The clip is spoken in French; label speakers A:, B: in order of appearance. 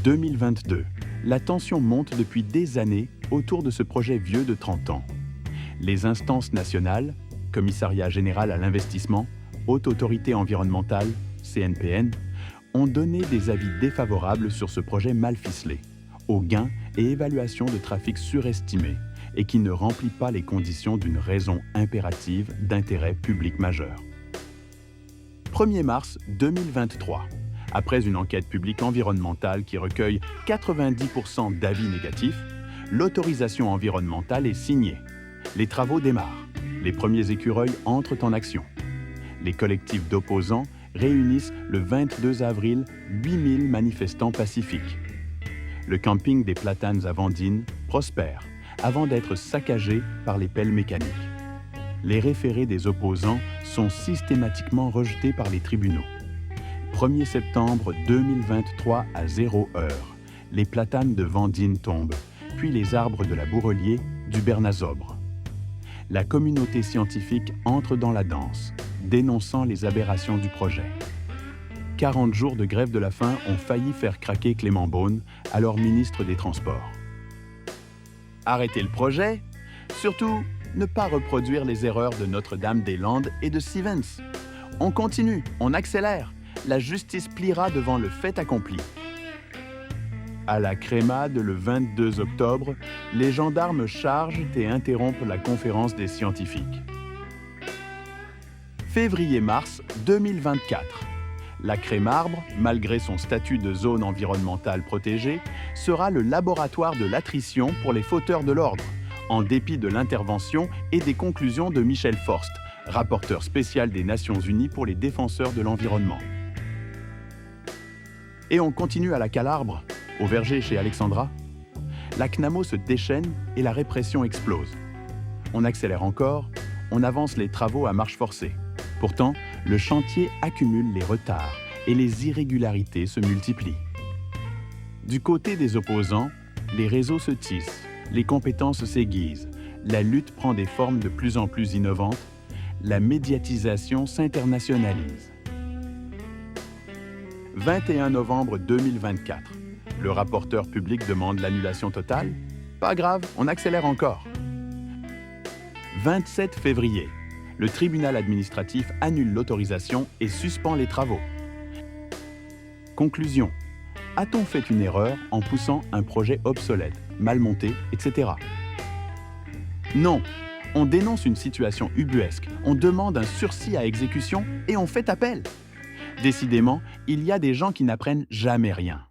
A: 2022. La tension monte depuis des années autour de ce projet vieux de 30 ans. Les instances nationales, Commissariat général à l'investissement, Haute Autorité environnementale, CNPN, ont donné des avis défavorables sur ce projet mal ficelé, aux gains et évaluations de trafic surestimés et qui ne remplit pas les conditions d'une raison impérative d'intérêt public majeur. 1er mars 2023. Après une enquête publique environnementale qui recueille 90% d'avis négatifs, l'autorisation environnementale est signée. Les travaux démarrent. Les premiers écureuils entrent en action. Les collectifs d'opposants réunissent le 22 avril 8000 manifestants pacifiques. Le camping des Platanes à Vandine prospère avant d'être saccagé par les pelles mécaniques. Les référés des opposants sont systématiquement rejetés par les tribunaux. 1er septembre 2023 à 0 heure, les platanes de Vandine tombent, puis les arbres de la Bourrelier du Bernazobre. La communauté scientifique entre dans la danse, dénonçant les aberrations du projet. 40 jours de grève de la faim ont failli faire craquer Clément Beaune, alors ministre des Transports. Arrêter le projet? Surtout, ne pas reproduire les erreurs de Notre-Dame-des-Landes et de Stevens. On continue, on accélère. La justice pliera devant le fait accompli. À la crémade le 22 octobre, les gendarmes chargent et interrompent la conférence des scientifiques. Février-mars 2024. La Crémarbre, malgré son statut de zone environnementale protégée, sera le laboratoire de l'attrition pour les fauteurs de l'ordre, en dépit de l'intervention et des conclusions de Michel Forst, rapporteur spécial des Nations Unies pour les défenseurs de l'environnement. Et on continue à la Calarbre, au verger chez Alexandra. La CNAMO se déchaîne et la répression explose. On accélère encore, on avance les travaux à marche forcée. Pourtant, le chantier accumule les retards et les irrégularités se multiplient. Du côté des opposants, les réseaux se tissent, les compétences s'aiguisent, la lutte prend des formes de plus en plus innovantes, la médiatisation s'internationalise. 21 novembre 2024. Le rapporteur public demande l'annulation totale? Pas grave, on accélère encore. 27 février. Le tribunal administratif annule l'autorisation et suspend les travaux. Conclusion. A-t-on fait une erreur en poussant un projet obsolète, mal monté, etc. Non. On dénonce une situation ubuesque, on demande un sursis à exécution et on fait appel. Décidément, il y a des gens qui n'apprennent jamais rien.